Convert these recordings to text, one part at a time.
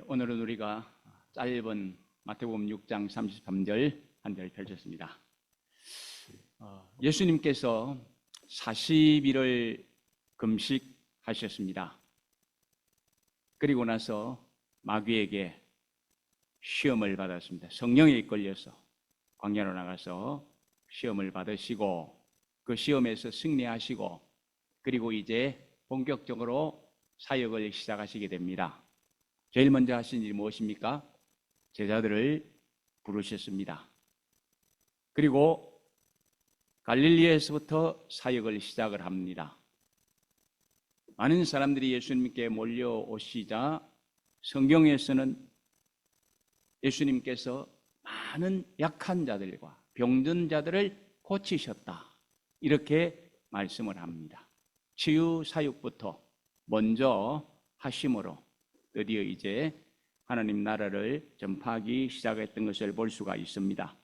오늘은 우리가 짧은 마태복음 6장 33절 한 절 펼쳤습니다. 예수님께서 40일을 금식하셨습니다. 그리고 나서 마귀에게 시험을 받았습니다. 성령에 이끌려서 광야로 나가서 시험을 받으시고 그 시험에서 승리하시고 그리고 이제 본격적으로 사역을 시작하시게 됩니다. 제일 먼저 하신 일이 무엇입니까? 제자들을 부르셨습니다. 그리고 갈릴리에서부터 사역을 시작을 합니다. 많은 사람들이 예수님께 몰려오시자 성경에서는 예수님께서 많은 약한 자들과 병든 자들을 고치셨다, 이렇게 말씀을 합니다. 치유 사역부터 먼저 하심으로 드디어 이제 하나님 나라를 전파하기 시작했던 것을 볼 수가 있습니다.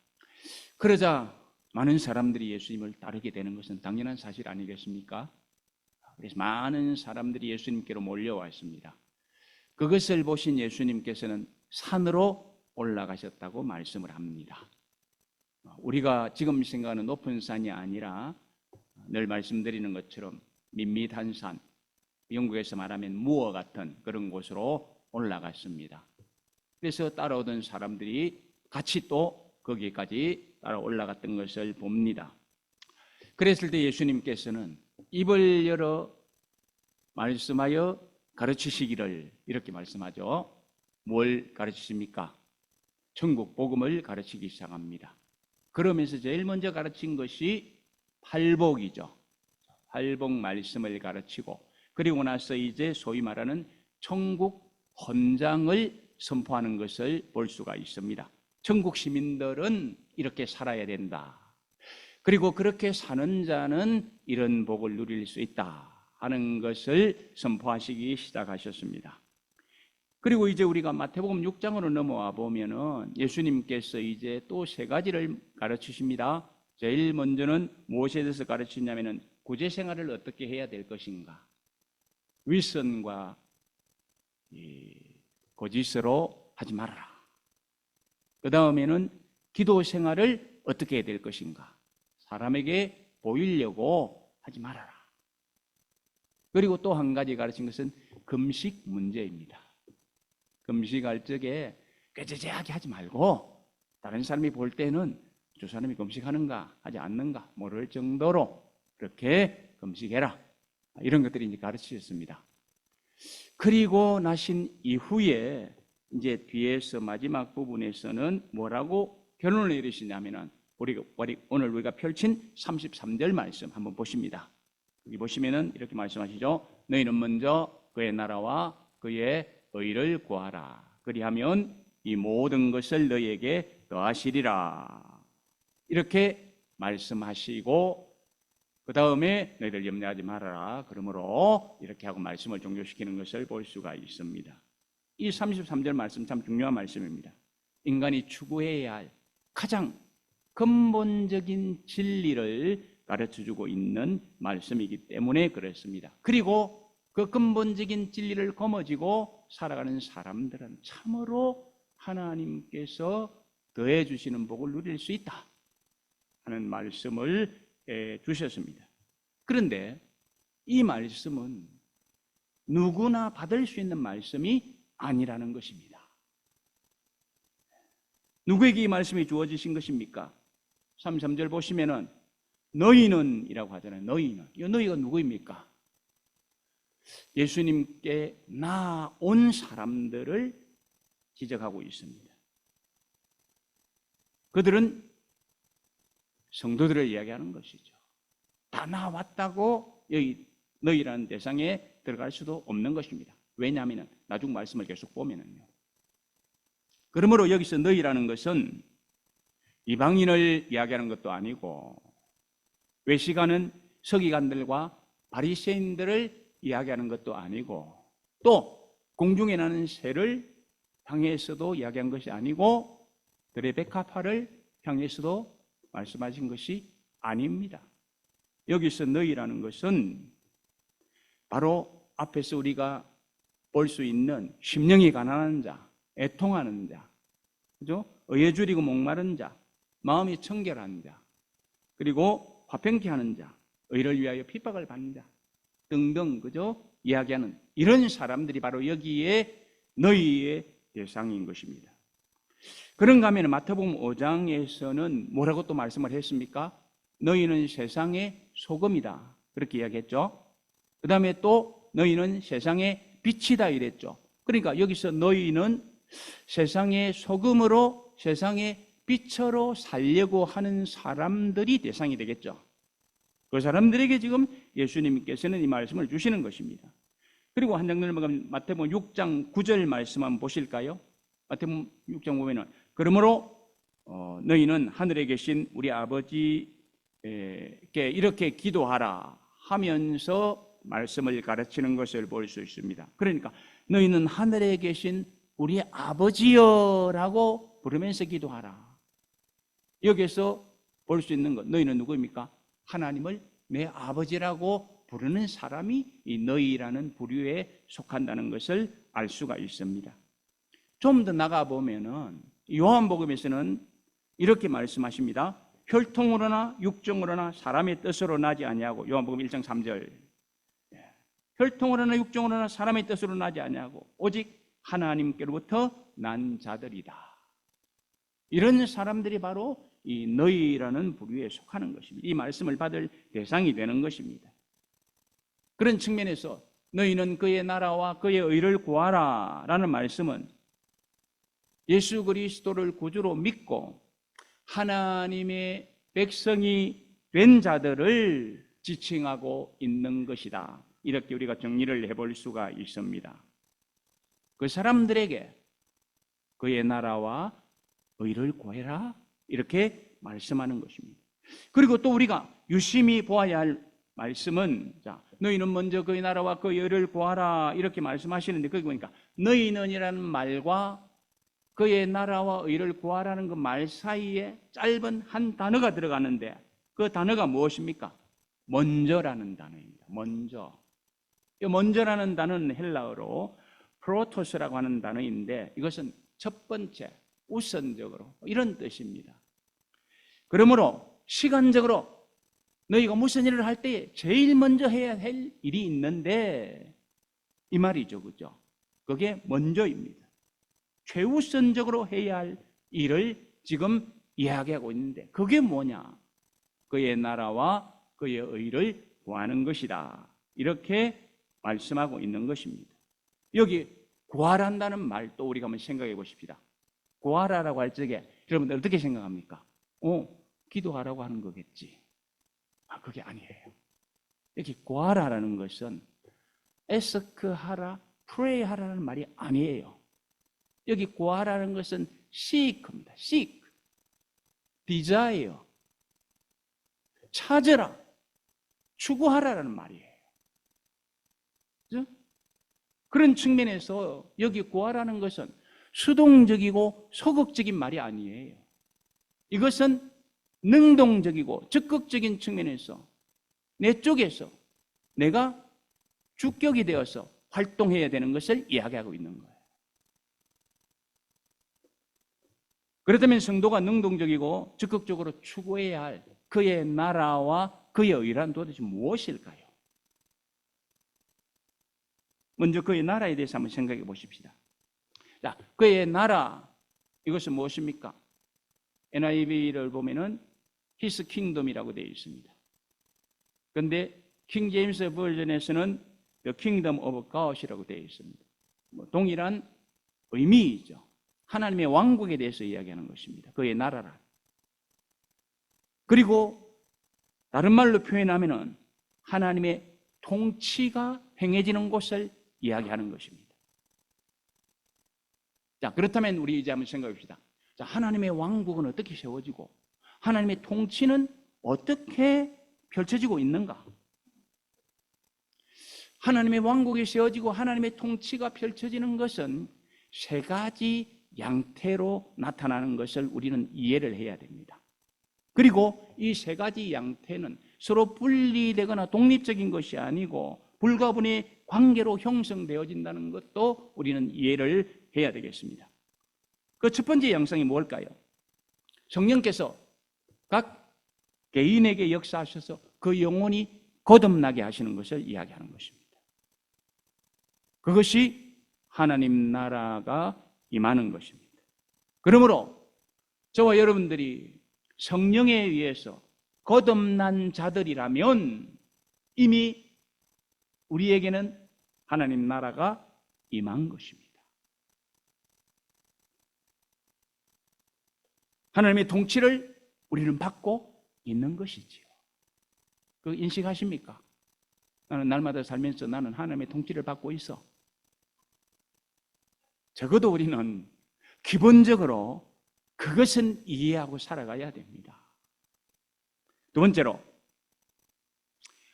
그러자 많은 사람들이 예수님을 따르게 되는 것은 당연한 사실 아니겠습니까? 그래서 많은 사람들이 예수님께로 몰려왔습니다. 그것을 보신 예수님께서는 산으로 올라가셨다고 말씀을 합니다. 우리가 지금 생각하는 높은 산이 아니라 늘 말씀드리는 것처럼 밋밋한 산, 영국에서 말하면 무어 같은 그런 곳으로 올라갔습니다. 그래서 따라오던 사람들이 같이 또 거기까지 따라 올라갔던 것을 봅니다. 그랬을 때 예수님께서는 입을 열어 말씀하여 가르치시기를 이렇게 말씀하죠. 뭘 가르치십니까? 천국 복음을 가르치기 시작합니다. 그러면서 제일 먼저 가르친 것이 팔복이죠. 팔복 말씀을 가르치고 그리고 나서 이제 소위 말하는 천국 헌장을 선포하는 것을 볼 수가 있습니다. 천국 시민들은 이렇게 살아야 된다. 그리고 그렇게 사는 자는 이런 복을 누릴 수 있다 하는 것을 선포하시기 시작하셨습니다. 그리고 이제 우리가 마태복음 6장으로 넘어와 보면은 예수님께서 이제 또 세 가지를 가르치십니다. 제일 먼저는 무엇에 대해서 가르치냐면은 구제 생활을 어떻게 해야 될 것인가. 윗선과 거짓으로 하지 말아라. 그 다음에는 기도 생활을 어떻게 해야 될 것인가. 사람에게 보이려고 하지 말아라. 그리고 또 한 가지 가르친 것은 금식 문제입니다. 금식할 적에 꾀죄죄하게 하지 말고 다른 사람이 볼 때는 저 사람이 금식하는가 하지 않는가 모를 정도로 그렇게 금식해라. 이런 것들이 이제 가르치셨습니다. 그리고 나신 이후에 이제 뒤에서 마지막 부분에서는 뭐라고 결론을 내리시냐면은 오늘 우리가 펼친 33절 말씀 한번 보십니다. 여기 보시면은 이렇게 말씀하시죠. 너희는 먼저 그의 나라와 그의 의를 구하라. 그리하면 이 모든 것을 너희에게 더하시리라. 이렇게 말씀하시고 그 다음에 너희들 염려하지 말아라. 그러므로 이렇게 하고 말씀을 종료시키는 것을 볼 수가 있습니다. 이 33절 말씀 참 중요한 말씀입니다. 인간이 추구해야 할 가장 근본적인 진리를 가르쳐주고 있는 말씀이기 때문에 그렇습니다. 그리고 그 근본적인 진리를 거머쥐고 살아가는 사람들은 참으로 하나님께서 더해 주시는 복을 누릴 수 있다 하는 말씀을 주셨습니다. 그런데 이 말씀은 누구나 받을 수 있는 말씀이 아니라는 것입니다. 누구에게 이 말씀이 주어지신 것입니까? 33절 보시면은 너희는 이라고 하잖아요. 너희는. 이 너희가 누구입니까? 예수님께 나온 사람들을 지적하고 있습니다. 그들은 성도들을 이야기하는 것이죠. 다 나왔다고 여기 너희라는 대상에 들어갈 수도 없는 것입니다. 왜냐하면 나중 말씀을 계속 보면은요. 그러므로 여기서 너희라는 것은 이방인을 이야기하는 것도 아니고 외시가는 서기관들과 바리새인들을 이야기하는 것도 아니고 또 공중에 나는 새를 향해서도 이야기한 것이 아니고 들의 백합화를 향해서도 말씀하신 것이 아닙니다. 여기서 너희라는 것은 바로 앞에서 우리가 볼 수 있는 심령이 가난한 자, 애통하는 자, 그죠? 의에 줄이고 목마른 자, 마음이 청결한 자, 그리고 화평케 하는 자, 의를 위하여 핍박을 받는 자 등등, 그죠? 이야기하는 이런 사람들이 바로 여기에 너희의 대상인 것입니다. 그런가 하면 마태복음 5장에서는 뭐라고 또 말씀을 했습니까? 너희는 세상의 소금이다, 그렇게 이야기했죠. 그 다음에 또 너희는 세상의 빛이다 이랬죠. 그러니까 여기서 너희는 세상의 소금으로, 세상의 빛으로 살려고 하는 사람들이 대상이 되겠죠. 그 사람들에게 지금 예수님께서는 이 말씀을 주시는 것입니다. 그리고 한 장 넘어가면 마태복음 6장 9절 말씀 한번 보실까요? 마태복음 6장 보면은 그러므로 너희는 하늘에 계신 우리 아버지께 이렇게 기도하라 하면서 말씀을 가르치는 것을 볼 수 있습니다. 그러니까 너희는 하늘에 계신 우리 아버지여라고 부르면서 기도하라. 여기서 볼 수 있는 것, 너희는 누구입니까? 하나님을 내 아버지라고 부르는 사람이 이 너희라는 부류에 속한다는 것을 알 수가 있습니다. 좀 더 나가 보면은 요한복음에서는 이렇게 말씀하십니다. 혈통으로나 육정으로나 사람의 뜻으로 나지 아니하고, 요한복음 1장 3절. 혈통으로나 육정으로나 사람의 뜻으로 나지 아니하고 오직 하나님께로부터 난 자들이다. 이런 사람들이 바로 이 너희라는 부류에 속하는 것입니다. 이 말씀을 받을 대상이 되는 것입니다. 그런 측면에서 너희는 그의 나라와 그의 의를 구하라 라는 말씀은 예수 그리스도를 구주로 믿고 하나님의 백성이 된 자들을 지칭하고 있는 것이다, 이렇게 우리가 정리를 해볼 수가 있습니다. 그 사람들에게 그의 나라와 의를 구해라 이렇게 말씀하는 것입니다. 그리고 또 우리가 유심히 보아야 할 말씀은, 자, 너희는 먼저 그의 나라와 그의 의를 구하라 이렇게 말씀하시는데, 거기 보니까 너희는이라는 말과 그의 나라와 의를 구하라는 그 말 사이에 짧은 한 단어가 들어가는데 그 단어가 무엇입니까? 먼저라는 단어입니다. 먼저. 이 먼저라는 단어는 헬라어로 프로토스라고 하는 단어인데 이것은 첫 번째, 우선적으로 이런 뜻입니다. 그러므로 시간적으로 너희가 무슨 일을 할 때 제일 먼저 해야 할 일이 있는데 이 말이죠, 그죠? 그게 먼저입니다. 최우선적으로 해야 할 일을 지금 이야기하고 있는데 그게 뭐냐? 그의 나라와 그의 의를 구하는 것이다, 이렇게 말씀하고 있는 것입니다. 여기 구하란다는 말도 우리가 한번 생각해 보십시다. 구하라라고 할 적에 여러분들 어떻게 생각합니까? 기도하라고 하는 거겠지. 그게 아니에요. 여기 구하라라는 것은 ask하라, pray하라는 말이 아니에요. 여기 구하라는 것은 seek입니다. seek, desire, 찾으라, 추구하라는 말이에요. 그렇죠? 그런 측면에서 여기 구하라는 것은 수동적이고 소극적인 말이 아니에요. 이것은 능동적이고 적극적인 측면에서 내 쪽에서 내가 주격이 되어서 활동해야 되는 것을 이야기하고 있는 거예요. 그렇다면 성도가 능동적이고 적극적으로 추구해야 할 그의 나라와 그의 의란 도대체 무엇일까요? 먼저 그의 나라에 대해서 한번 생각해 보십시다. 자, 그의 나라, 이것은 무엇입니까? NIV를 보면은 His Kingdom이라고 되어 있습니다. 그런데 킹 제임스 버전에서는 The Kingdom of God이라고 되어 있습니다. 동일한 의미이죠. 하나님의 왕국에 대해서 이야기하는 것입니다. 그의 나라라. 그리고 다른 말로 표현하면은 하나님의 통치가 행해지는 곳을 이야기하는 것입니다. 자, 그렇다면 우리 이제 한번 생각해 봅시다. 자, 하나님의 왕국은 어떻게 세워지고 하나님의 통치는 어떻게 펼쳐지고 있는가? 하나님의 왕국이 세워지고 하나님의 통치가 펼쳐지는 것은 세 가지 양태로 나타나는 것을 우리는 이해를 해야 됩니다. 그리고 이 세 가지 양태는 서로 분리되거나 독립적인 것이 아니고 불가분의 관계로 형성되어진다는 것도 우리는 이해를 해야 되겠습니다. 그 첫 번째 양상이 뭘까요? 성령께서 각 개인에게 역사하셔서 그 영혼이 거듭나게 하시는 것을 이야기하는 것입니다. 그것이 하나님 나라가 임하는 것입니다. 그러므로 저와 여러분들이 성령에 의해서 거듭난 자들이라면 이미 우리에게는 하나님 나라가 임한 것입니다. 하나님의 통치를 우리는 받고 있는 것이지요. 그 인식하십니까? 나는 날마다 살면서 나는 하나님의 통치를 받고 있어. 적어도 우리는 기본적으로 그것은 이해하고 살아가야 됩니다. 두 번째로,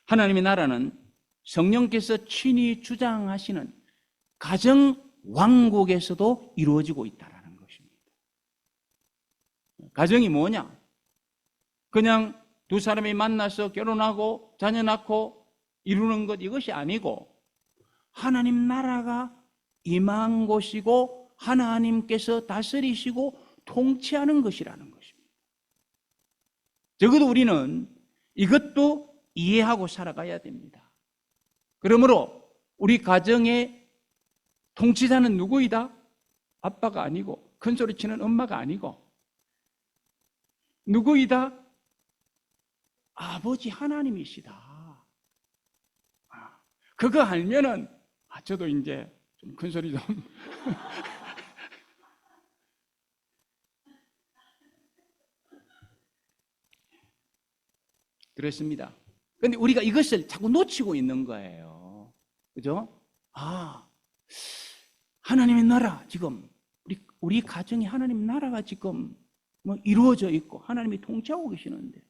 하나님의 나라는 성령께서 친히 주장하시는 가정 왕국에서도 이루어지고 있다는 것입니다. 가정이 뭐냐? 그냥 두 사람이 만나서 결혼하고 자녀 낳고 이루는 것, 이것이 아니고 하나님 나라가 임한 곳이고 하나님께서 다스리시고 통치하는 것이라는 것입니다. 적어도 우리는 이것도 이해하고 살아가야 됩니다. 그러므로 우리 가정의 통치자는 누구이다? 아빠가 아니고 큰 소리 치는 엄마가 아니고 누구이다? 아버지 하나님이시다. 그거 알면은 저도 이제 좀 큰 소리 좀 그렇습니다. 그런데 우리가 이것을 자꾸 놓치고 있는 거예요. 그죠? 하나님의 나라 지금 우리 가정이 하나님 나라가 지금 뭐 이루어져 있고 하나님이 통치하고 계시는데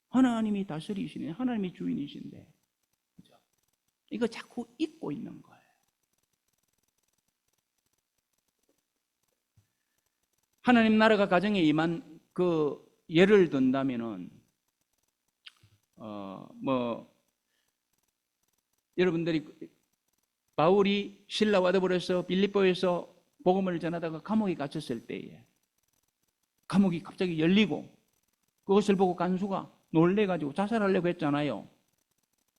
하나님이 다스리시네, 하나님이 주인이신데, 그죠? 이거 자꾸 잊고 있는 거예요. 하나님 나라가 가정에 임한 그 예를 든다면은 여러분들이 바울이 신라와 더불어서 빌립보에서 복음을 전하다가 감옥에 갇혔을 때에 감옥이 갑자기 열리고 그것을 보고 간수가 놀래가지고 자살하려고 했잖아요.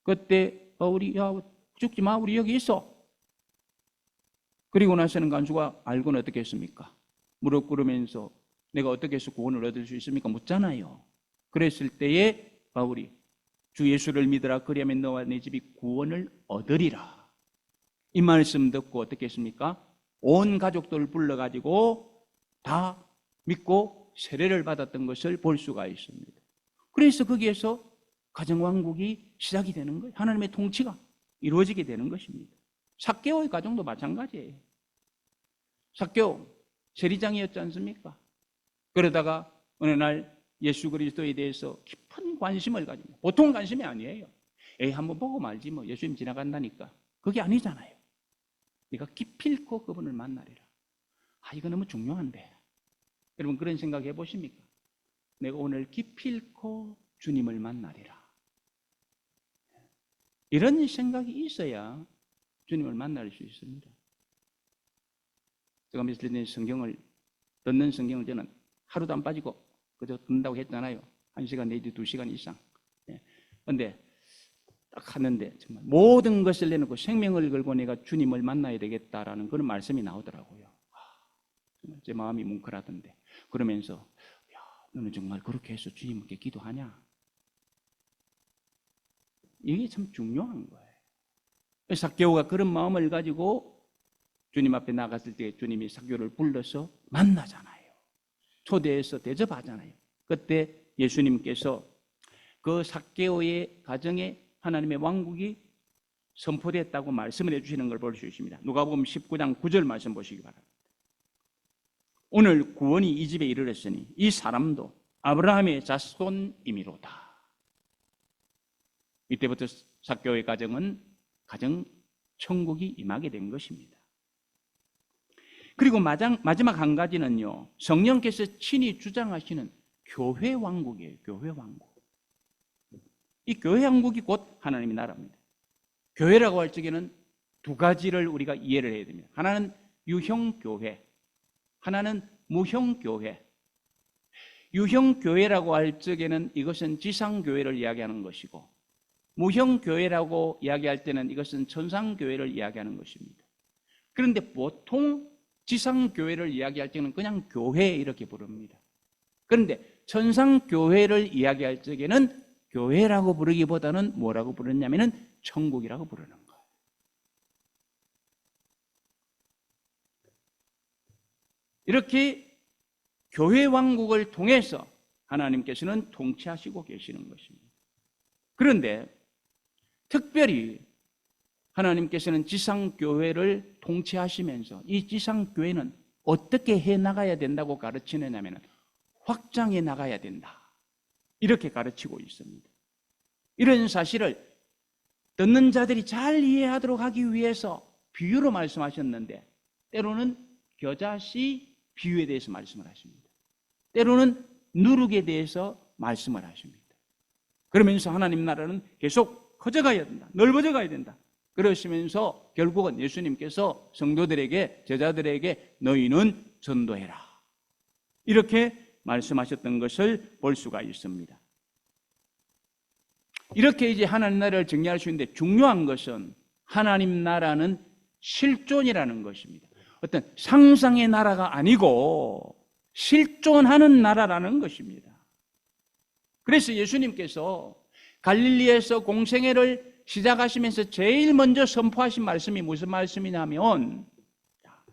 그때 바울이 야 죽지 마, 우리 여기 있어. 그리고 나서는 간수가 알고는 어떻게 했습니까? 무릎 꿇으면서 내가 어떻게 해서 구원을 얻을 수 있습니까? 묻잖아요. 그랬을 때에 바울이 주 예수를 믿으라, 그리하면 너와 내 집이 구원을 얻으리라. 이 말씀 듣고 어떻게 했습니까? 온 가족들 불러가지고 다 믿고 세례를 받았던 것을 볼 수가 있습니다. 그래서 거기에서 가정왕국이 시작이 되는 거예요. 하나님의 통치가 이루어지게 되는 것입니다. 삭개오의 가정도 마찬가지예요. 삭개오 세리장이었지 않습니까? 그러다가 어느 날 예수 그리스도에 대해서 깊은 관심을 가지고, 보통 관심이 아니에요. 한번 보고 말지 뭐 예수님 지나간다니까. 그게 아니잖아요. 네가 기필코 그분을 만나리라. 이거 너무 중요한데. 여러분 그런 생각 해보십니까? 내가 오늘 기필코 주님을 만나리라. 이런 생각이 있어야 주님을 만날 수 있습니다. 제가 며칠 전에 듣는 성경을 저는 하루도 안 빠지고 그저 듣는다고 했잖아요. 1시간 내지 2시간 이상. 그런데 딱 하는데 정말 모든 것을 내놓고 생명을 걸고 내가 주님을 만나야 되겠다라는 그런 말씀이 나오더라고요. 정말 제 마음이 뭉클하던데. 그러면서 야, 너는 정말 그렇게 해서 주님께 기도하냐? 이게 참 중요한 거예요. 삭개오가 그런 마음을 가지고 주님 앞에 나갔을 때 주님이 삭개오를 불러서 만나잖아요. 초대해서 대접하잖아요. 그때 예수님께서 그 삭개오의 가정에 하나님의 왕국이 선포됐다고 말씀을 해주시는 걸 볼 수 있습니다. 누가복음 19장 9절 말씀 보시기 바랍니다. 오늘 구원이 이 집에 이르렀으니 이 사람도 아브라함의 자손이미로다. 이때부터 삭개오의 가정은 가정 천국이 임하게 된 것입니다. 그리고 마지막 한 가지는요, 성령께서 친히 주장하시는 교회 왕국이에요. 교회 왕국. 이 교회 왕국이 곧 하나님의 나라입니다. 교회라고 할 적에는 두 가지를 우리가 이해를 해야 됩니다. 하나는 유형교회, 하나는 무형교회. 유형교회라고 할 적에는 이것은 지상교회를 이야기하는 것이고, 무형교회라고 이야기할 때는 이것은 천상교회를 이야기하는 것입니다. 그런데 보통 지상교회를 이야기할 때는 그냥 교회 이렇게 부릅니다. 그런데 천상교회를 이야기할 적에는 교회라고 부르기보다는 뭐라고 부르냐면은 천국이라고 부르는 거예요. 이렇게 교회 왕국을 통해서 하나님께서는 통치하시고 계시는 것입니다. 그런데 특별히 하나님께서는 지상교회를 통치하시면서 이 지상교회는 어떻게 해나가야 된다고 가르치느냐면 확장해 나가야 된다, 이렇게 가르치고 있습니다. 이런 사실을 듣는 자들이 잘 이해하도록 하기 위해서 비유로 말씀하셨는데, 때로는 겨자씨 비유에 대해서 말씀을 하십니다. 때로는 누룩에 대해서 말씀을 하십니다. 그러면서 하나님 나라는 계속 커져가야 된다, 넓어져 가야 된다, 그러시면서 결국은 예수님께서 성도들에게, 제자들에게 너희는 전도해라, 이렇게 말씀하셨던 것을 볼 수가 있습니다. 이렇게 이제 하나님 나라를 정리할 수 있는데 중요한 것은 하나님 나라는 실존이라는 것입니다. 어떤 상상의 나라가 아니고 실존하는 나라라는 것입니다. 그래서 예수님께서 갈릴리에서 공생애를 시작하시면서 제일 먼저 선포하신 말씀이 무슨 말씀이냐면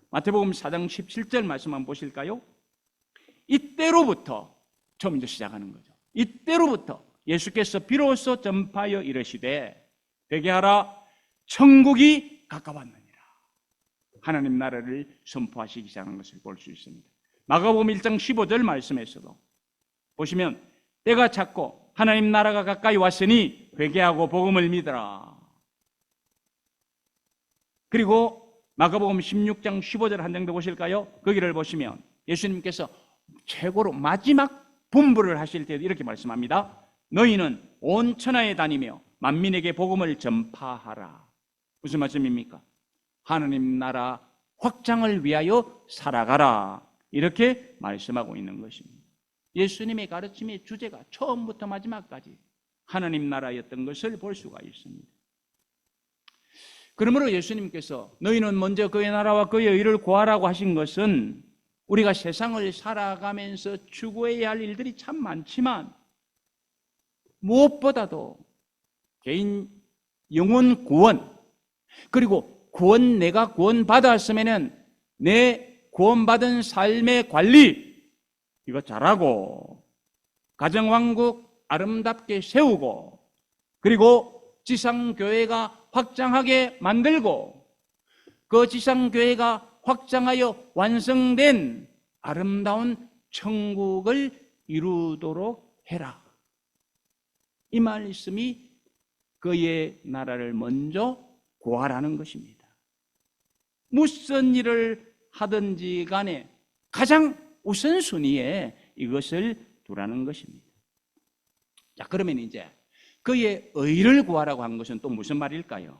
마태복음 4장 17절 말씀 한번 보실까요? 이때로부터 처음 이제 시작하는 거죠. 이때로부터 예수께서 비로소 전파하여 이르시되 회개하라, 천국이 가까웠느니라. 하나님 나라를 선포하시기 시작한 것을 볼 수 있습니다. 마가복음 1장 15절 말씀에서도 보시면 때가 찼고 하나님 나라가 가까이 왔으니 회개하고 복음을 믿으라. 그리고 마가복음 16장 15절 한 장 더 보실까요? 거기를 보시면 예수님께서 최고로 마지막 분부를 하실 때 이렇게 말씀합니다. 너희는 온 천하에 다니며 만민에게 복음을 전파하라. 무슨 말씀입니까? 하나님 나라 확장을 위하여 살아가라, 이렇게 말씀하고 있는 것입니다. 예수님의 가르침의 주제가 처음부터 마지막까지 하나님 나라였던 것을 볼 수가 있습니다. 그러므로 예수님께서 너희는 먼저 그의 나라와 그의 의를 구하라고 하신 것은 우리가 세상을 살아가면서 추구해야 할 일들이 참 많지만 무엇보다도 개인 영혼 구원, 그리고 내가 구원받았으면 내 구원받은 삶의 관리 이거 잘하고, 가정왕국 아름답게 세우고, 그리고 지상교회가 확장하게 만들고, 그 지상교회가 확장하여 완성된 아름다운 천국을 이루도록 해라. 이 말씀이 그의 나라를 먼저 구하라는 것입니다. 무슨 일을 하든지 간에 가장 우선순위에 이것을 두라는 것입니다. 자, 그러면 이제 그의 의를 구하라고 한 것은 또 무슨 말일까요?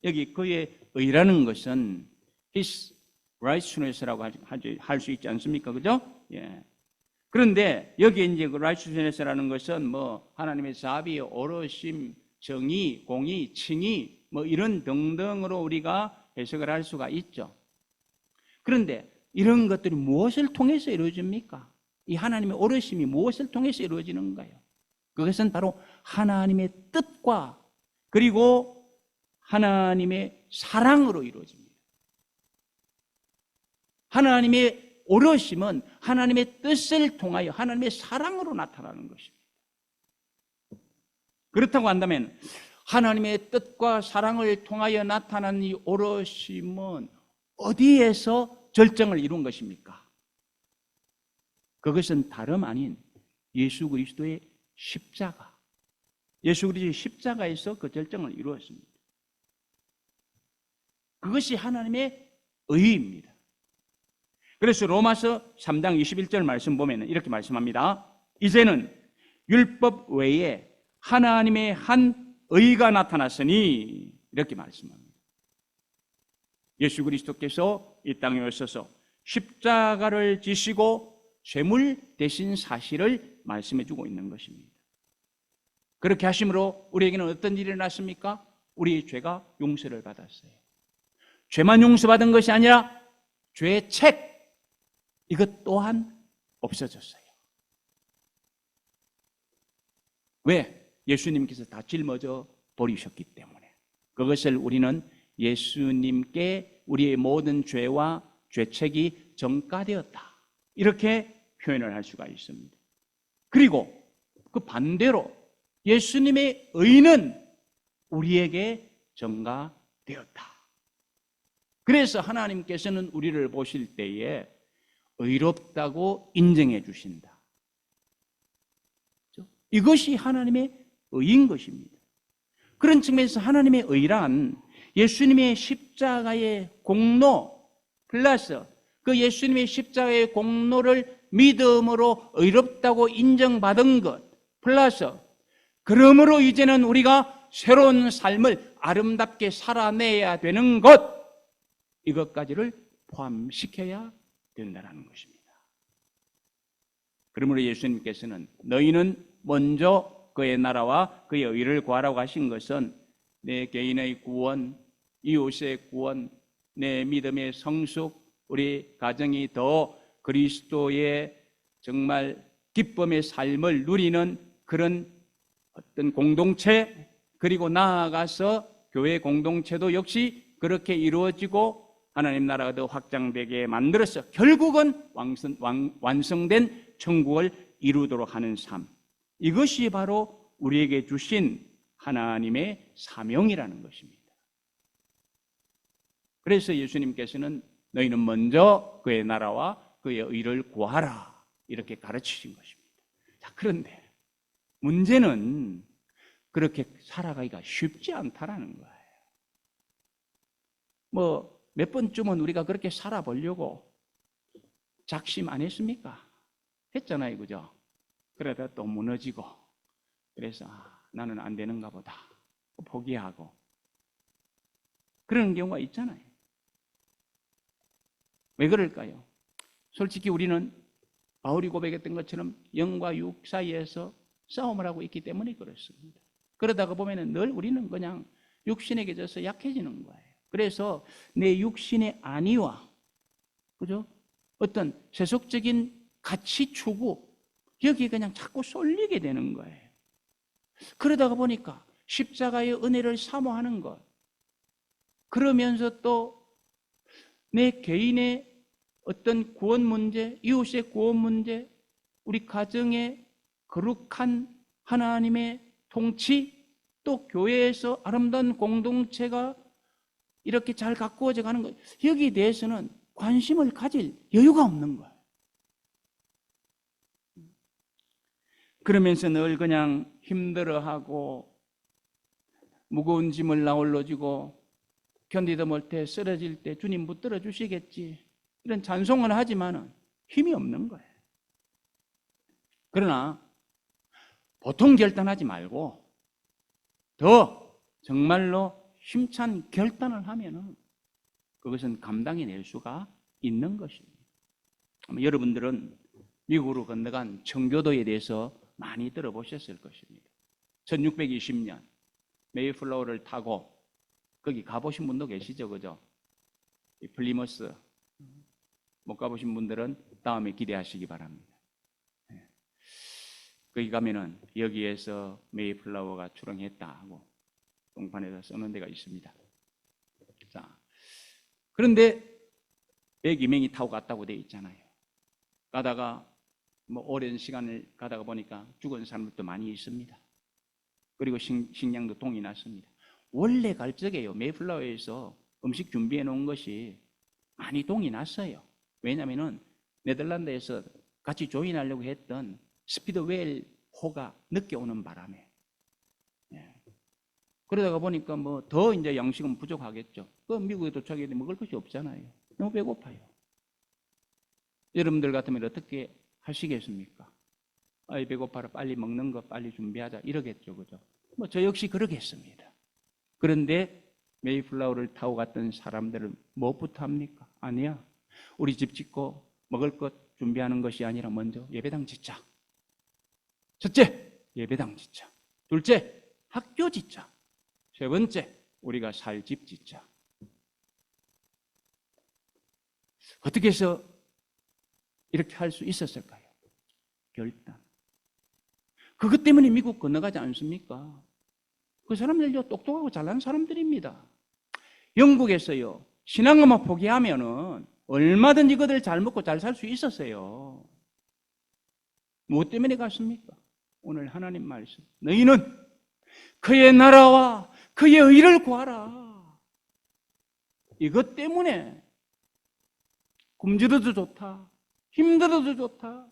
여기 그의 의라는 것은 His righteousness라고 할 수 있지 않습니까? 그죠? 예. 그런데 여기 이제 그 righteousness라는 것은 뭐 하나님의 자비, 어르심, 정의, 공의, 칭의 뭐 이런 등등으로 우리가 해석을 할 수가 있죠. 그런데 이런 것들이 무엇을 통해서 이루어집니까? 이 하나님의 어르심이 무엇을 통해서 이루어지는가요? 그것은 바로 하나님의 뜻과 그리고 하나님의 사랑으로 이루어집니다. 하나님의 어르심은 하나님의 뜻을 통하여 하나님의 사랑으로 나타나는 것입니다. 그렇다고 한다면 하나님의 뜻과 사랑을 통하여 나타난 이 어르심은 어디에서 절정을 이룬 것입니까? 그것은 다름 아닌 예수 그리스도의 십자가, 예수 그리스도의 십자가에서 그 절정을 이루었습니다. 그것이 하나님의 의입니다. 그래서 로마서 3장 21절 말씀 보면 이렇게 말씀합니다. 이제는 율법 외에 하나님의 한 의가 나타났으니, 이렇게 말씀합니다. 예수 그리스도께서 이 땅에 오셔서 십자가를 지시고 죄물 대신 사실을 말씀해 주고 있는 것입니다. 그렇게 하심으로 우리에게는 어떤 일이 일어났습니까? 우리의 죄가 용서를 받았어요. 죄만 용서받은 것이 아니라 죄의 책, 이것 또한 없어졌어요. 왜? 예수님께서 다 짊어져 버리셨기 때문에. 그것을 우리는 예수님께 우리의 모든 죄와 죄책이 전가되었다, 이렇게 표현을 할 수가 있습니다. 그리고 그 반대로 예수님의 의는 우리에게 전가되었다. 그래서 하나님께서는 우리를 보실 때에 의롭다고 인정해 주신다. 이것이 하나님의 의인 것입니다. 그런 측면에서 하나님의 의란 예수님의 십자가의 공로 플러스 그 예수님의 십자가의 공로를 믿음으로 의롭다고 인정받은 것 플러스 그러므로 이제는 우리가 새로운 삶을 아름답게 살아내야 되는 것, 이것까지를 포함시켜야 된다는 것입니다. 그러므로 예수님께서는 너희는 먼저 그의 나라와 그의 의를 구하라고 하신 것은 내 개인의 구원, 이웃의 구원, 내 믿음의 성숙, 우리 가정이 더 그리스도의 정말 기쁨의 삶을 누리는 그런 어떤 공동체, 그리고 나아가서 교회 공동체도 역시 그렇게 이루어지고 하나님 나라가 더 확장되게 만들어서 결국은 완성된 천국을 이루도록 하는 삶, 이것이 바로 우리에게 주신 하나님의 사명이라는 것입니다. 그래서 예수님께서는 너희는 먼저 그의 나라와 그의 의를 구하라, 이렇게 가르치신 것입니다. 자, 그런데 문제는 그렇게 살아가기가 쉽지 않다라는 거예요. 몇 번쯤은 우리가 그렇게 살아보려고 작심 안 했습니까? 했잖아요, 그죠? 그러다 또 무너지고, 그래서 나는 안 되는가 보다 포기하고 그런 경우가 있잖아요. 왜 그럴까요? 솔직히 우리는 바울이 고백했던 것처럼 영과 육 사이에서 싸움을 하고 있기 때문에 그렇습니다. 그러다가 보면은 늘 우리는 그냥 육신에게 져서 약해지는 거예요. 그래서 내 육신의 안위와, 그죠? 어떤 세속적인 가치 추구, 여기에 그냥 자꾸 쏠리게 되는 거예요. 그러다가 보니까 십자가의 은혜를 사모하는 것, 그러면서 또 내 개인의 어떤 구원 문제, 이웃의 구원 문제, 우리 가정의 거룩한 하나님의 통치, 또 교회에서 아름다운 공동체가 이렇게 잘 가꾸어져 가는 것, 여기에 대해서는 관심을 가질 여유가 없는 거예요. 그러면서 늘 그냥 힘들어하고 무거운 짐을 나홀로 지고 견디다 못해 쓰러질 때 주님 붙들어 주시겠지, 이런 찬송을 하지만은 힘이 없는 거예요. 그러나 보통 결단하지 말고 더 정말로 힘찬 결단을 하면은 그것은 감당해낼 수가 있는 것입니다. 여러분들은 미국으로 건너간 청교도에 대해서 많이 들어보셨을 것입니다. 1620년 메이플라워를 타고 거기 가보신 분도 계시죠, 그죠? 이 플리머스 못 가보신 분들은 다음에 기대하시기 바랍니다. 거기 가면은 여기에서 메이플라워가 출항했다 하고 동판에다 써놓은 데가 있습니다. 자, 그런데 102명이 타고 갔다고 돼 있잖아요. 가다가 오랜 시간을 가다가 보니까 죽은 사람들도 많이 있습니다. 그리고 식량도 동이 났습니다. 원래 갈 적에요, 메이플라워에서 음식 준비해 놓은 것이 많이 동이 났어요. 왜냐하면 네덜란드에서 같이 조인하려고 했던 스피드웨일 호가 늦게 오는 바람에, 그러다가 보니까 더 이제 양식은 부족하겠죠. 그 미국에 도착했는데 먹을 것이 없잖아요. 너무 배고파요. 여러분들 같으면 어떻게 하시겠습니까? 아이 배고파라, 빨리 먹는 거 빨리 준비하자, 이러겠죠, 그죠? 저 역시 그러겠습니다. 그런데 메이플라워를 타고 갔던 사람들은 무엇부터 합니까? 아니야, 우리 집 짓고 먹을 것 준비하는 것이 아니라 먼저 예배당 짓자. 첫째, 예배당 짓자. 둘째, 학교 짓자. 세 번째, 우리가 살 집 짓자. 어떻게 해서 이렇게 할 수 있었을까요? 결단. 그것 때문에 미국 건너가지 않습니까? 그 사람들도 똑똑하고 잘난 사람들입니다. 영국에서요, 신앙만 포기하면은 얼마든지 그들 잘 먹고 잘 살 수 있었어요. 무엇 때문에 갔습니까? 오늘 하나님 말씀. 너희는 그의 나라와 그의 의를 구하라. 이것 때문에 굶주려도 좋다. 힘들어도 좋다.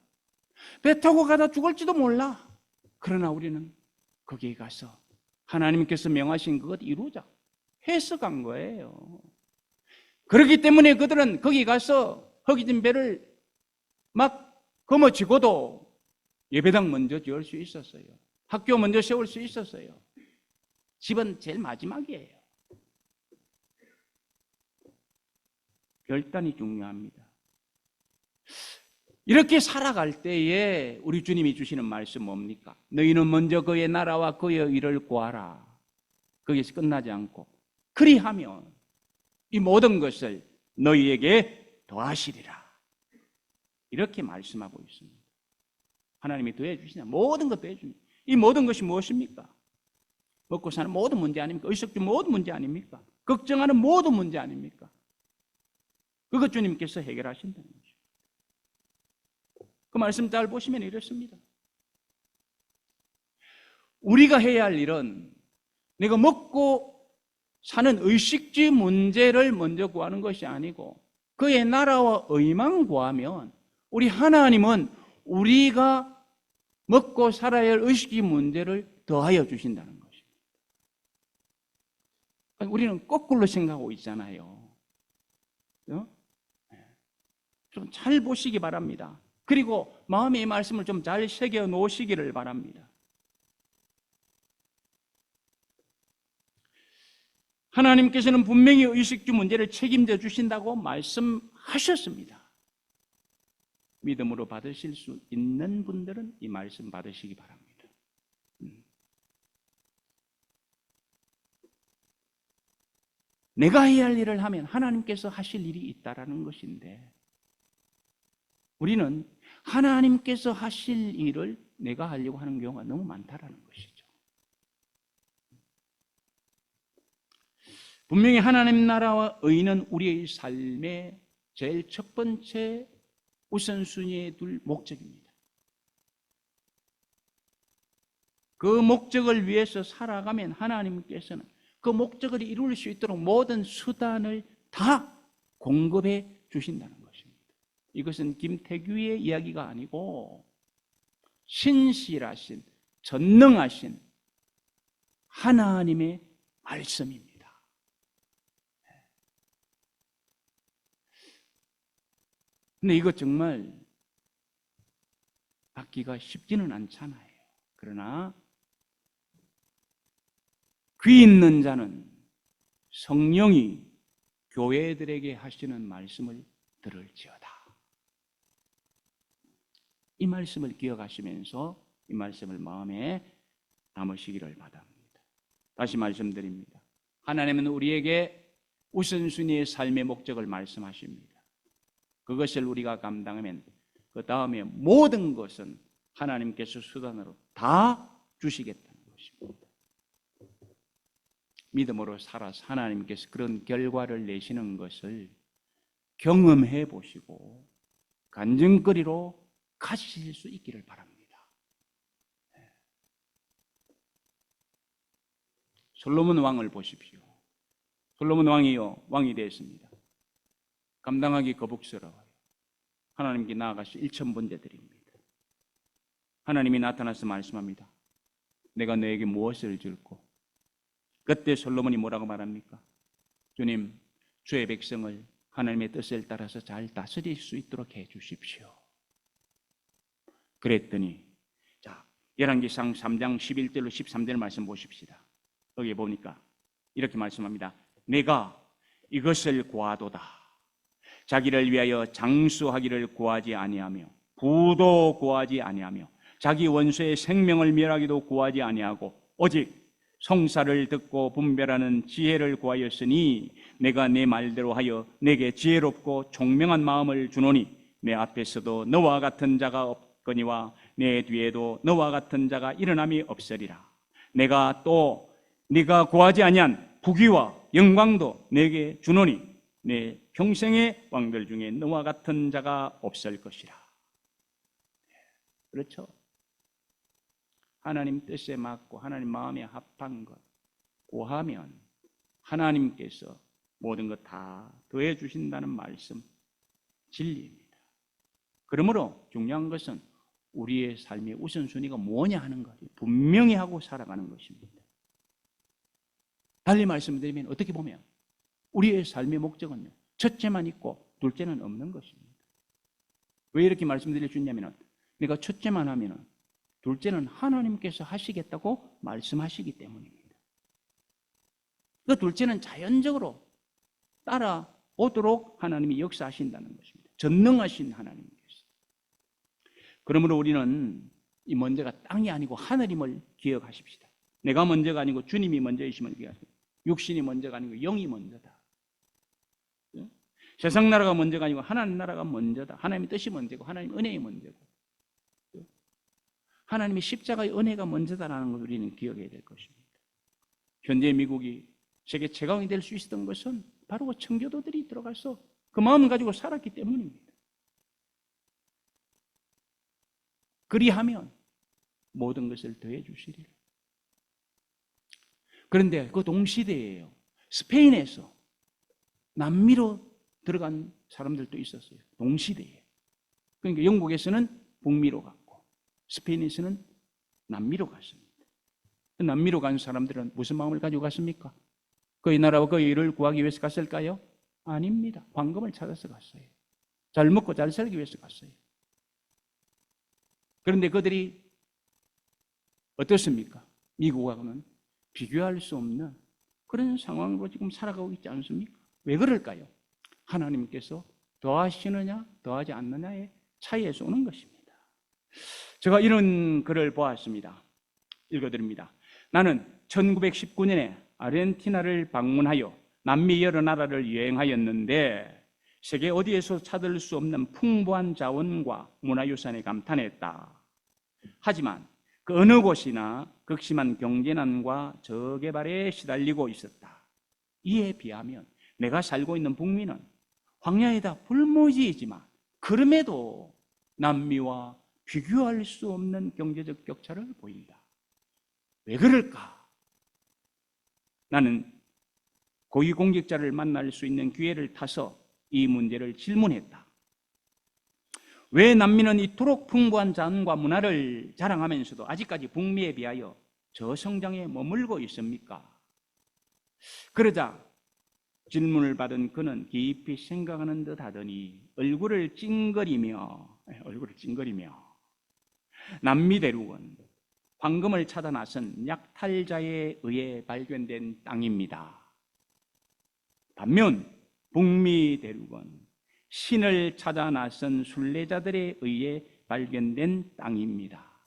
배 타고 가다 죽을지도 몰라. 그러나 우리는 거기에 가서 하나님께서 명하신 그것 이루자 해서 간 거예요. 그렇기 때문에 그들은 거기 가서 허기진 배를 막 거머쥐고도 예배당 먼저 지을 수 있었어요. 학교 먼저 세울 수 있었어요. 집은 제일 마지막이에요. 결단이 중요합니다. 이렇게 살아갈 때에 우리 주님이 주시는 말씀 뭡니까? 너희는 먼저 그의 나라와 그의 의를 구하라. 거기서 끝나지 않고 그리하면 이 모든 것을 너희에게 더하시리라. 이렇게 말씀하고 있습니다. 하나님이 더해 주시냐? 모든 것 더해 줍니다. 이 모든 것이 무엇입니까? 먹고 사는 모든 문제 아닙니까? 의식주 모든 문제 아닙니까? 걱정하는 모든 문제 아닙니까? 그것 주님께서 해결하신다는 거죠. 그 말씀 잘 보시면 이렇습니다. 우리가 해야 할 일은 내가 먹고 사는 의식주 문제를 먼저 구하는 것이 아니고 그의 나라와 의만 구하면 우리 하나님은 우리가 먹고 살아야 할 의식주 문제를 더하여 주신다는 것입니다. 우리는 거꾸로 생각하고 있잖아요. 좀 잘 보시기 바랍니다. 그리고 마음의 말씀을 좀 잘 새겨 놓으시기를 바랍니다. 하나님께서는 분명히 의식주 문제를 책임져 주신다고 말씀하셨습니다. 믿음으로 받으실 수 있는 분들은 이 말씀 받으시기 바랍니다. 내가 해야 할 일을 하면 하나님께서 하실 일이 있다라는 것인데 우리는 하나님께서 하실 일을 내가 하려고 하는 경우가 너무 많다라는 것이죠. 분명히 하나님 나라와 의는 우리의 삶의 제일 첫 번째 우선순위에 둘 목적입니다. 그 목적을 위해서 살아가면 하나님께서는 그 목적을 이룰 수 있도록 모든 수단을 다 공급해 주신다는 것입니다. 이것은 김태규의 이야기가 아니고 신실하신, 전능하신 하나님의 말씀입니다. 근데 이거 정말 받기가 쉽지는 않잖아요. 그러나 귀 있는 자는 성령이 교회들에게 하시는 말씀을 들을지어다. 이 말씀을 기억하시면서 이 말씀을 마음에 담으시기를 바랍니다. 다시 말씀드립니다. 하나님은 우리에게 우선순위의 삶의 목적을 말씀하십니다. 그것을 우리가 감당하면 그 다음에 모든 것은 하나님께서 수단으로 다 주시겠다는 것입니다. 믿음으로 살아서 하나님께서 그런 결과를 내시는 것을 경험해 보시고 간증거리로 가지실 수 있기를 바랍니다. 솔로몬 왕을 보십시오. 솔로몬 왕이 되었습니다. 감당하기 거북스러워요. 하나님께 나아가서 1,000번째 드립니다. 하나님이 나타나서 말씀합니다. 내가 너에게 무엇을 줄고? 그때 솔로몬이 뭐라고 말합니까? 주님, 주의 백성을 하나님의 뜻을 따라서 잘 다스릴 수 있도록 해 주십시오. 그랬더니 자, 열왕기상 3장 11절로 13절 말씀 보십시다. 여기 보니까 이렇게 말씀합니다. 내가 이것을 구하도다. 자기를 위하여 장수하기를 구하지 아니하며 부도 구하지 아니하며 자기 원수의 생명을 멸하기도 구하지 아니하고 오직 성사를 듣고 분별하는 지혜를 구하였으니 내가 내 말대로 하여 내게 지혜롭고 총명한 마음을 주노니 내 앞에서도 너와 같은 자가 없거니와 내 뒤에도 너와 같은 자가 일어남이 없으리라. 내가 또 네가 구하지 아니한 부귀와 영광도 내게 주노니 내 평생의 왕들 중에 너와 같은 자가 없을 것이라. 그렇죠? 하나님 뜻에 맞고 하나님 마음에 합한 것 구하면 하나님께서 모든 것 다 더해 주신다는 말씀, 진리입니다. 그러므로 중요한 것은 우리의 삶의 우선순위가 뭐냐 하는 것, 분명히 하고 살아가는 것입니다. 달리 말씀드리면 어떻게 보면 우리의 삶의 목적은요, 첫째만 있고 둘째는 없는 것입니다. 왜 이렇게 말씀드릴 수 있냐면 내가 첫째만 하면 둘째는 하나님께서 하시겠다고 말씀하시기 때문입니다. 그 둘째는 자연적으로 따라오도록 하나님이 역사하신다는 것입니다. 전능하신 하나님께서. 그러므로 우리는 이 먼저가 땅이 아니고 하늘임을 기억하십시다. 내가 먼저가 아니고 주님이 먼저이심을 기억하십시다. 육신이 먼저가 아니고 영이 먼저다. 세상 나라가 먼저가 아니고 하나님 나라가 먼저다. 하나님의 뜻이 먼저고 하나님의 은혜가 먼저고 하나님의 십자가의 은혜가 먼저다라는 걸 우리는 기억해야 될 것입니다. 현재 미국이 세계 최강이 될 수 있었던 것은 바로 그 청교도들이 들어가서 그 마음을 가지고 살았기 때문입니다. 그리하면 모든 것을 더해 주시리라. 그런데 그 동시대에요, 스페인에서 남미로 들어간 사람들도 있었어요. 동시대에. 그러니까 영국에서는 북미로 갔고 스페인에서는 남미로 갔습니다. 남미로 간 사람들은 무슨 마음을 가지고 갔습니까? 그 나라와 그 일을 구하기 위해서 갔을까요? 아닙니다. 황금을 찾아서 갔어요. 잘 먹고 잘 살기 위해서 갔어요. 그런데 그들이 어떻습니까? 미국하고는 비교할 수 없는 그런 상황으로 지금 살아가고 있지 않습니까? 왜 그럴까요? 하나님께서 더하시느냐 더하지 않느냐의 차이에서 오는 것입니다. 제가 이런 글을 보았습니다. 읽어드립니다. 나는 1919년에 아르헨티나를 방문하여 남미 여러 나라를 여행하였는데 세계 어디에서 찾을 수 없는 풍부한 자원과 문화유산에 감탄했다. 하지만 그 어느 곳이나 극심한 경제난과 저개발에 시달리고 있었다. 이에 비하면 내가 살고 있는 북미는 황야에다 불모지이지만 그럼에도 남미와 비교할 수 없는 경제적 격차를 보인다. 왜 그럴까? 나는 고위공직자를 만날 수 있는 기회를 타서 이 문제를 질문했다. 왜 남미는 이토록 풍부한 자원과 문화를 자랑하면서도 아직까지 북미에 비하여 저성장에 머물고 있습니까? 그러자 질문을 받은 그는 깊이 생각하는 듯 하더니 얼굴을 찡그리며 남미 대륙은 황금을 찾아 나선 약탈자에 의해 발견된 땅입니다. 반면 북미 대륙은 신을 찾아 나선 순례자들에 의해 발견된 땅입니다.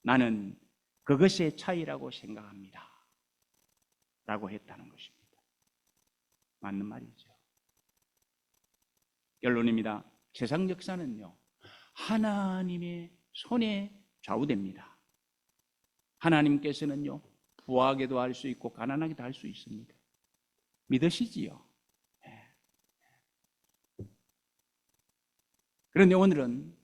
나는 그것의 차이라고 생각합니다. 라고 했다는 것입니다. 맞는 말이죠. 결론입니다. 세상 역사는요, 하나님의 손에 좌우됩니다. 하나님께서는요, 부하게도 할 수 있고 가난하게도 할 수 있습니다. 믿으시지요? 그런데 오늘은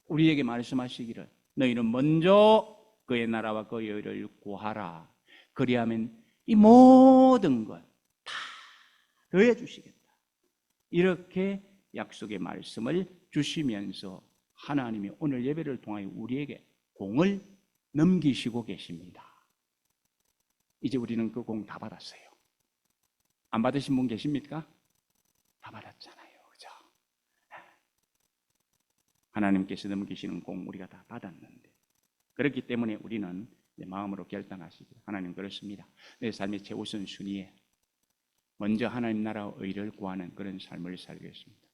우리에게 말씀하시기를 너희는 먼저 그의 나라와 그의 의를 구하라. 그리하면 이 모든 것 다 더해 주시겠다. 이렇게 약속의 말씀을 주시면서 하나님이 오늘 예배를 통하여 우리에게 공을 넘기시고 계십니다. 이제 우리는 그 공 다 받았어요. 안 받으신 분 계십니까? 다 받았잖아요. 그죠? 하나님께서 넘기시는 공 우리가 다 받았는데, 그렇기 때문에 우리는 내 마음으로 결단하시길, 하나님 그렇습니다. 내 삶의 최우선 순위에 먼저 하나님 나라와 의를 구하는 그런 삶을 살겠습니다.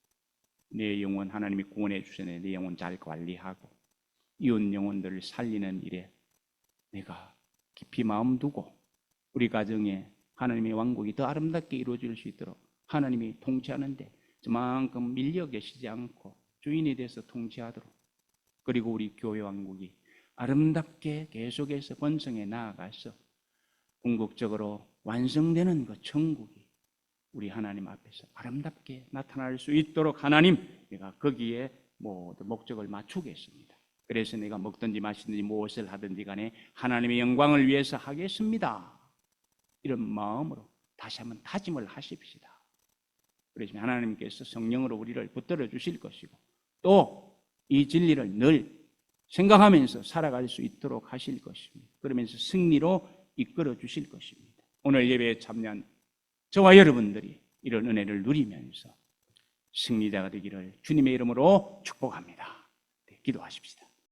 내 영혼 하나님이 구원해 주시네. 내 영혼 잘 관리하고 이웃 영혼들을 살리는 일에 내가 깊이 마음 두고 우리 가정에 하나님의 왕국이 더 아름답게 이루어질 수 있도록 하나님이 통치하는데 저만큼 밀려 계시지 않고 주인이 돼서 통치하도록, 그리고 우리 교회 왕국이 아름답게 계속해서 번성해 나아가서 궁극적으로 완성되는 그 천국이 우리 하나님 앞에서 아름답게 나타날 수 있도록 하나님, 내가 거기에 모든 목적을 맞추겠습니다. 그래서 내가 먹든지 마시든지 무엇을 하든지 간에 하나님의 영광을 위해서 하겠습니다. 이런 마음으로 다시 한번 다짐을 하십시다. 그러시면 하나님께서 성령으로 우리를 붙들어 주실 것이고 또 이 진리를 늘 생각하면서 살아갈 수 있도록 하실 것입니다. 그러면서 승리로 이끌어 주실 것입니다. 오늘 예배에 참여한 저와 여러분들이 이런 은혜를 누리면서 승리자가 되기를 주님의 이름으로 축복합니다. 네, 기도하십시다.